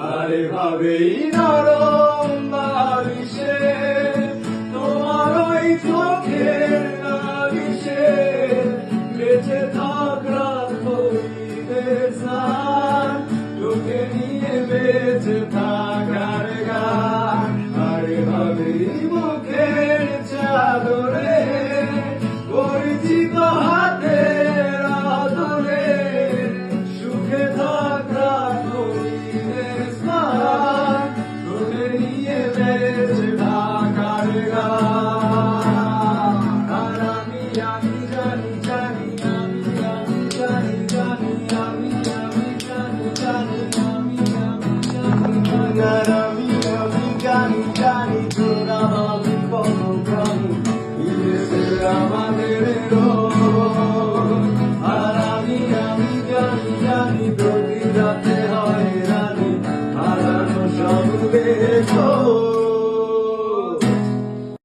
আরে ভাবেই নরম বালিশে তোমার ওই চোখের নালিশে বেঁচে থাক রাত হইবে স্নান তোকে নিয়ে বেঁচে থাকার গান। আরে ভাবেই মুখের চাদরে পরিচিত হাতের আদরে সুখে থাক রাত হইবে স্নান তোকে নিয়ে বেঁচে থাকার গান। আর আমি জানি জানি জানি আমি জানি জানি আমি জানি জানি আমি জানি জানি